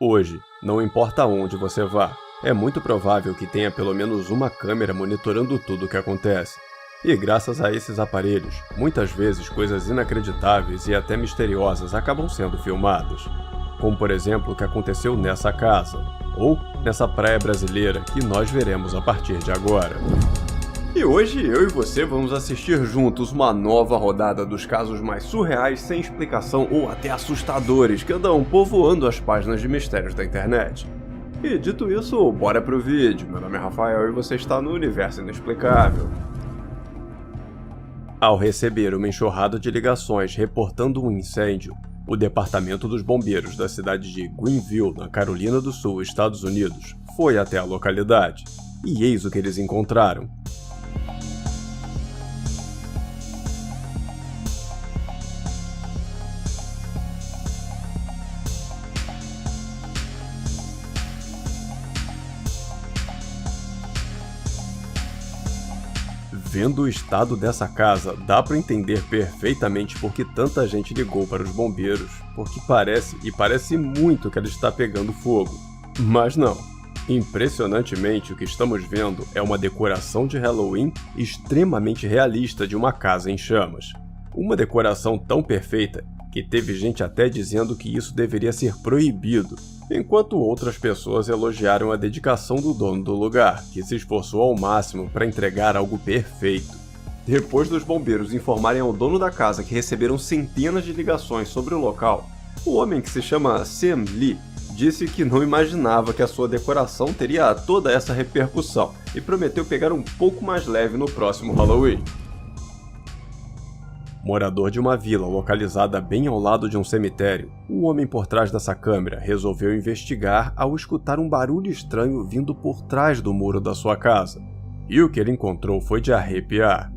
Hoje, não importa onde você vá, é muito provável que tenha pelo menos uma câmera monitorando tudo o que acontece. E graças a esses aparelhos, muitas vezes coisas inacreditáveis e até misteriosas acabam sendo filmadas. Como por exemplo o que aconteceu nessa casa, ou nessa praia brasileira que nós veremos a partir de agora. E hoje eu e você vamos assistir juntos uma nova rodada dos casos mais surreais, sem explicação ou até assustadores que andam povoando as páginas de mistérios da internet. E dito isso, bora pro vídeo. Meu nome é Rafael e você está no Universo Inexplicável. Ao receber uma enxurrada de ligações reportando um incêndio, o Departamento dos Bombeiros da cidade de Greenville, na Carolina do Sul, Estados Unidos, foi até a localidade. E eis o que eles encontraram. Vendo o estado dessa casa, dá para entender perfeitamente por que tanta gente ligou para os bombeiros, porque parece muito que ela está pegando fogo. Mas não. Impressionantemente, o que estamos vendo é uma decoração de Halloween extremamente realista de uma casa em chamas. Uma decoração tão perfeita que teve gente até dizendo que isso deveria ser proibido, enquanto outras pessoas elogiaram a dedicação do dono do lugar, que se esforçou ao máximo para entregar algo perfeito. Depois dos bombeiros informarem ao dono da casa que receberam centenas de ligações sobre o local, o homem, que se chama Sam Lee, disse que não imaginava que a sua decoração teria toda essa repercussão e prometeu pegar um pouco mais leve no próximo Halloween. Morador de uma vila localizada bem ao lado de um cemitério, o homem por trás dessa câmera resolveu investigar ao escutar um barulho estranho vindo por trás do muro da sua casa. E o que ele encontrou foi de arrepiar.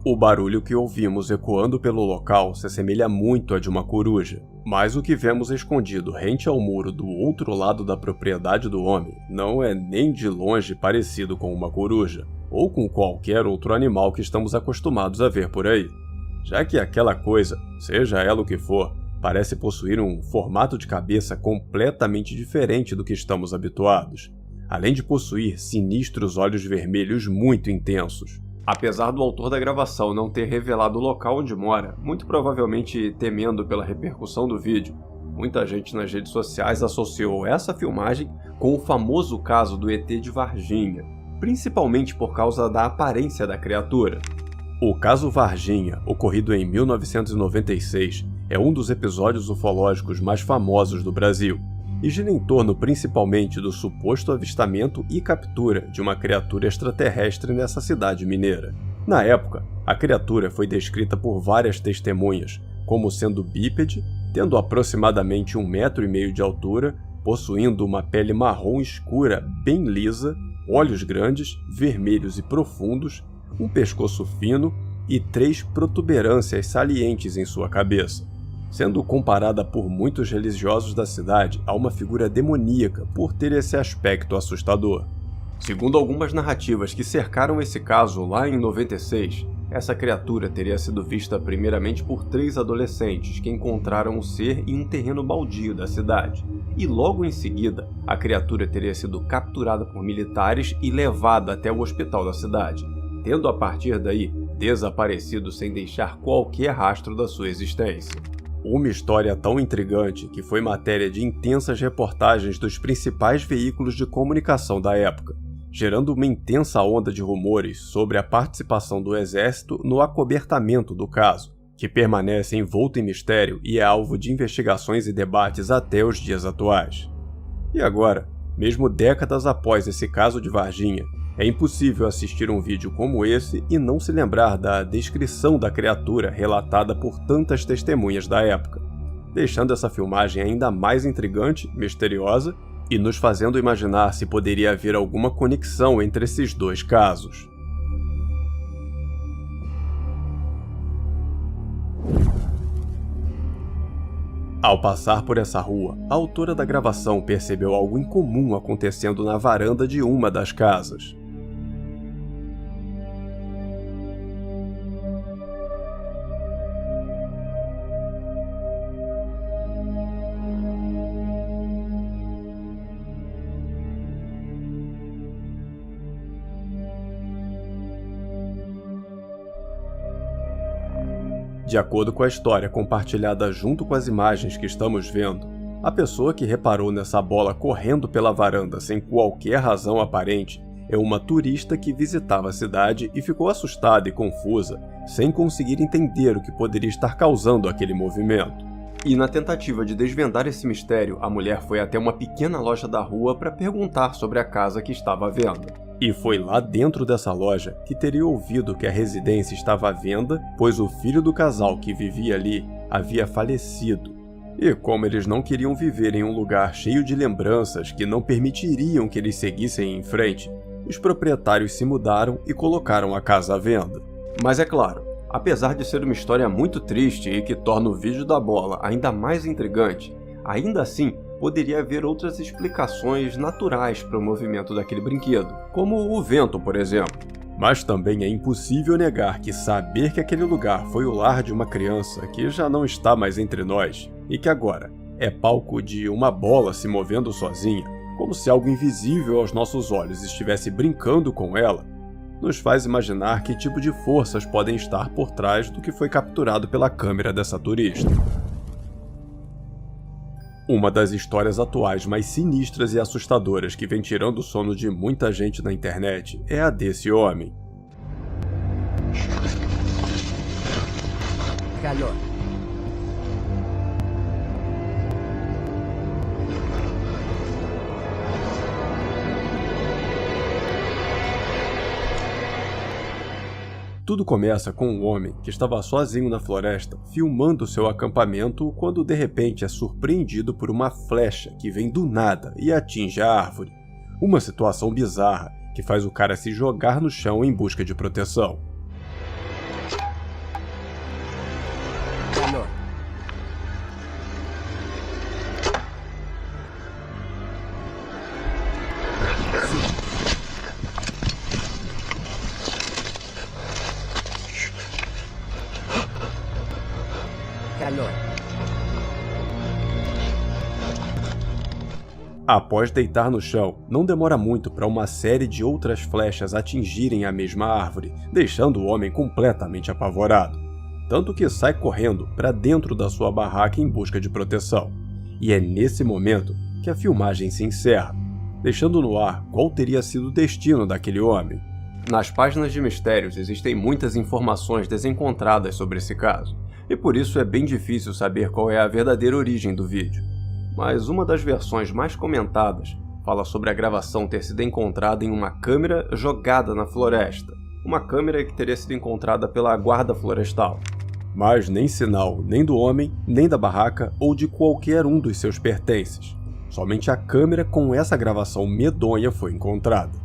O barulho que ouvimos ecoando pelo local se assemelha muito a de uma coruja, mas o que vemos escondido rente ao muro do outro lado da propriedade do homem não é nem de longe parecido com uma coruja, ou com qualquer outro animal que estamos acostumados a ver por aí, já que aquela coisa, seja ela o que for, parece possuir um formato de cabeça completamente diferente do que estamos habituados, além de possuir sinistros olhos vermelhos muito intensos. Apesar do autor da gravação não ter revelado o local onde mora, muito provavelmente temendo pela repercussão do vídeo, muita gente nas redes sociais associou essa filmagem com o famoso caso do ET de Varginha, principalmente por causa da aparência da criatura. O caso Varginha, ocorrido em 1996, é um dos episódios ufológicos mais famosos do Brasil, e gira em torno principalmente do suposto avistamento e captura de uma criatura extraterrestre nessa cidade mineira. Na época, a criatura foi descrita por várias testemunhas como sendo bípede, tendo aproximadamente 1,5 metros de altura, possuindo uma pele marrom escura bem lisa, olhos grandes, vermelhos e profundos, um pescoço fino e 3 protuberâncias salientes em sua cabeça, sendo comparada por muitos religiosos da cidade a uma figura demoníaca por ter esse aspecto assustador. Segundo algumas narrativas que cercaram esse caso lá em 96, essa criatura teria sido vista primeiramente por 3 adolescentes que encontraram o ser em um terreno baldio da cidade, e logo em seguida a criatura teria sido capturada por militares e levada até o hospital da cidade, tendo a partir daí desaparecido sem deixar qualquer rastro da sua existência. Uma história tão intrigante que foi matéria de intensas reportagens dos principais veículos de comunicação da época, gerando uma intensa onda de rumores sobre a participação do exército no acobertamento do caso, que permanece envolto em mistério e é alvo de investigações e debates até os dias atuais. E agora, mesmo décadas após esse caso de Varginha, é impossível assistir um vídeo como esse e não se lembrar da descrição da criatura relatada por tantas testemunhas da época, deixando essa filmagem ainda mais intrigante, misteriosa e nos fazendo imaginar se poderia haver alguma conexão entre esses dois casos. Ao passar por essa rua, a autora da gravação percebeu algo incomum acontecendo na varanda de uma das casas. De acordo com a história compartilhada junto com as imagens que estamos vendo, a pessoa que reparou nessa bola correndo pela varanda sem qualquer razão aparente é uma turista que visitava a cidade e ficou assustada e confusa, sem conseguir entender o que poderia estar causando aquele movimento. E na tentativa de desvendar esse mistério, a mulher foi até uma pequena loja da rua para perguntar sobre a casa que estava à venda. E foi lá dentro dessa loja que teria ouvido que a residência estava à venda, pois o filho do casal que vivia ali havia falecido. E como eles não queriam viver em um lugar cheio de lembranças que não permitiriam que eles seguissem em frente, os proprietários se mudaram e colocaram a casa à venda. Mas é claro, apesar de ser uma história muito triste e que torna o vídeo da bola ainda mais intrigante, ainda assim poderia haver outras explicações naturais para o movimento daquele brinquedo, como o vento, por exemplo. Mas também é impossível negar que saber que aquele lugar foi o lar de uma criança que já não está mais entre nós e que agora é palco de uma bola se movendo sozinha, como se algo invisível aos nossos olhos estivesse brincando com ela, nos faz imaginar que tipo de forças podem estar por trás do que foi capturado pela câmera dessa turista. Uma das histórias atuais mais sinistras e assustadoras que vem tirando o sono de muita gente na internet é a desse homem. Calor. Tudo começa com um homem que estava sozinho na floresta, filmando seu acampamento, quando de repente é surpreendido por uma flecha que vem do nada e atinge a árvore. Uma situação bizarra que faz o cara se jogar no chão em busca de proteção. Calor. Calor. Após deitar no chão, não demora muito para uma série de outras flechas atingirem a mesma árvore, deixando o homem completamente apavorado. Tanto que sai correndo para dentro da sua barraca em busca de proteção. E é nesse momento que a filmagem se encerra, deixando no ar qual teria sido o destino daquele homem. Nas páginas de mistérios existem muitas informações desencontradas sobre esse caso, e por isso é bem difícil saber qual é a verdadeira origem do vídeo. Mas uma das versões mais comentadas fala sobre a gravação ter sido encontrada em uma câmera jogada na floresta, uma câmera que teria sido encontrada pela guarda florestal. Mas nem sinal nem do homem, nem da barraca ou de qualquer um dos seus pertences. Somente a câmera com essa gravação medonha foi encontrada.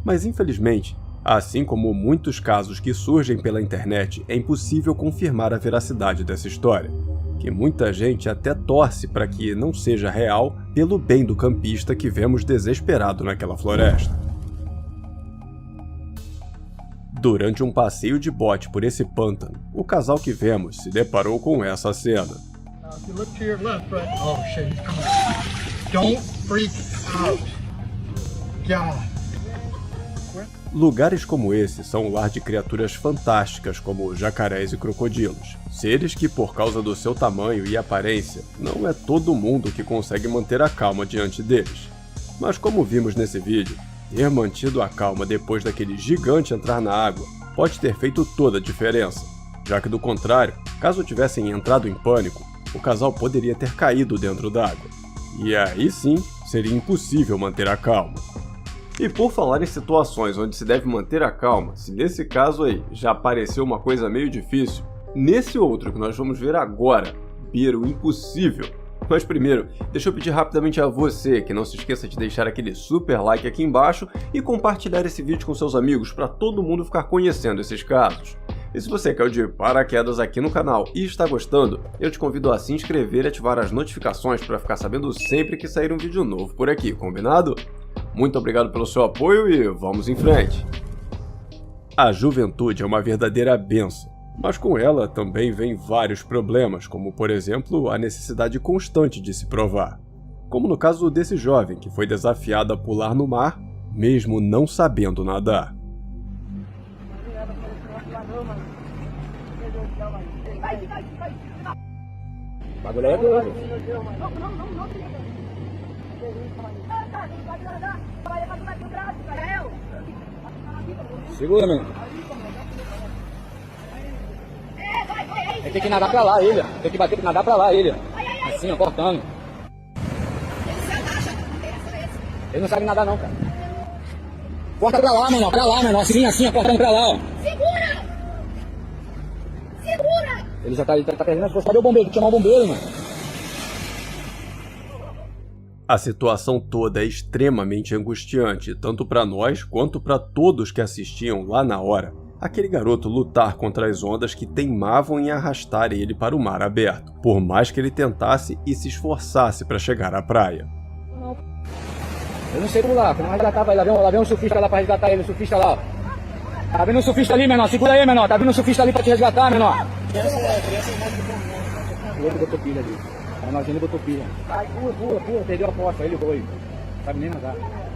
Mas infelizmente, assim como muitos casos que surgem pela internet, é impossível confirmar a veracidade dessa história, que muita gente até torce para que não seja real pelo bem do campista que vemos desesperado naquela floresta. Durante um passeio de bote por esse pântano, o casal que vemos se deparou com essa cena. If you look to your left, right? Oh shit, he's coming. Don't freak out. God. Lugares como esse são o lar de criaturas fantásticas como jacarés e crocodilos. Seres que, por causa do seu tamanho e aparência, não é todo mundo que consegue manter a calma diante deles. Mas como vimos nesse vídeo, ter mantido a calma depois daquele gigante entrar na água pode ter feito toda a diferença, já que do contrário, caso tivessem entrado em pânico, o casal poderia ter caído dentro d'água. E aí sim, seria impossível manter a calma. E por falar em situações onde se deve manter a calma, se nesse caso aí já pareceu uma coisa meio difícil, nesse outro que nós vamos ver agora, beira o impossível. Mas primeiro, deixa eu pedir rapidamente a você que não se esqueça de deixar aquele super like aqui embaixo e compartilhar esse vídeo com seus amigos para todo mundo ficar conhecendo esses casos. E se você caiu de paraquedas aqui no canal e está gostando, eu te convido a se inscrever e ativar as notificações para ficar sabendo sempre que sair um vídeo novo por aqui, combinado? Muito obrigado pelo seu apoio e vamos em frente! A juventude é uma verdadeira bênção, mas com ela também vem vários problemas, como por exemplo a necessidade constante de se provar. Como no caso desse jovem que foi desafiado a pular no mar, mesmo não sabendo nadar. O bagulho é doido. Segura, menino. Tem que nadar pra lá, ele. Tem que bater, nadar pra lá, ele. Assim, ó, cortando. Ele não sabe nadar não, cara. Corta pra lá, menor. Assim, ó, cortando pra lá, ó. Segura! Segura! Ele já tá perdendo as coisas. Cadê o bombeiro? Tem que chamar o bombeiro, mano. A situação toda é extremamente angustiante, tanto para nós quanto para todos que assistiam lá na hora. Aquele garoto lutar contra as ondas que teimavam em arrastar ele para o mar aberto, por mais que ele tentasse e se esforçasse para chegar à praia. Eu não sei pular, como resgatar, lá vem um surfista lá pra resgatar ele, o surfista lá, ó. Tá vindo um surfista ali, menor, segura aí, menor, tá vindo um surfista ali pra te resgatar, menor. O outro botou pilha ali, o menorzinho botou pilha. Ai, pula, perdeu a posta, ele foi, não sabe nem nadar.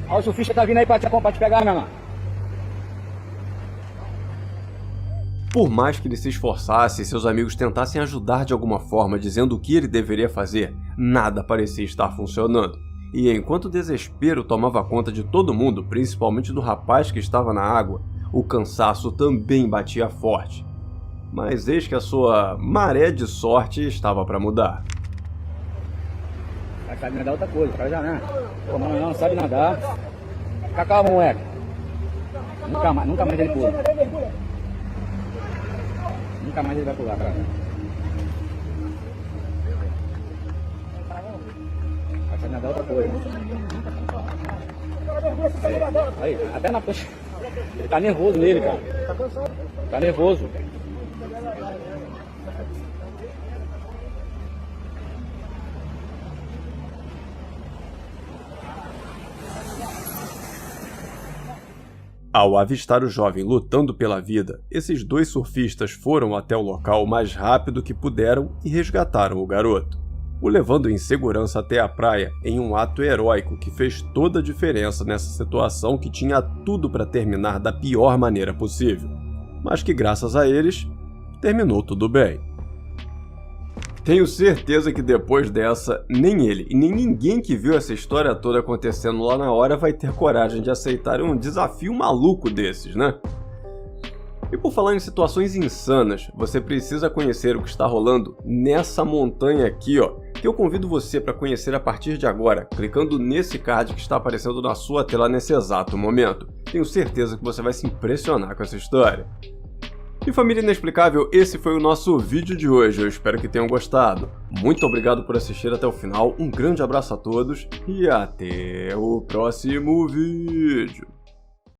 Ó, o surfista tá vindo aí pra te pegar, menor. Por mais que ele se esforçasse e seus amigos tentassem ajudar de alguma forma dizendo o que ele deveria fazer, nada parecia estar funcionando. E enquanto o desespero tomava conta de todo mundo, principalmente do rapaz que estava na água, o cansaço também batia forte. Mas eis que a sua maré de sorte estava para mudar. Vai saber nadar outra coisa, o cara já não. Não sabe nadar. Fica calmo, moleque. Nunca mais ele pula. Nunca mais ele vai pular, cara. Vai saber nadar outra coisa. Aí, até na peixe. Ele tá nervoso nele, cara. Tá nervoso. Ao avistar o jovem lutando pela vida, esses dois surfistas foram até o local o mais rápido que puderam e resgataram o garoto, o levando em segurança até a praia em um ato heróico que fez toda a diferença nessa situação que tinha tudo para terminar da pior maneira possível, mas que graças a eles, terminou tudo bem. Tenho certeza que depois dessa, nem ele e nem ninguém que viu essa história toda acontecendo lá na hora vai ter coragem de aceitar um desafio maluco desses, né? E por falar em situações insanas, você precisa conhecer o que está rolando nessa montanha aqui, ó, que eu convido você para conhecer a partir de agora, clicando nesse card que está aparecendo na sua tela nesse exato momento. Tenho certeza que você vai se impressionar com essa história. E família inexplicável, esse foi o nosso vídeo de hoje, eu espero que tenham gostado. Muito obrigado por assistir até o final, um grande abraço a todos e até o próximo vídeo.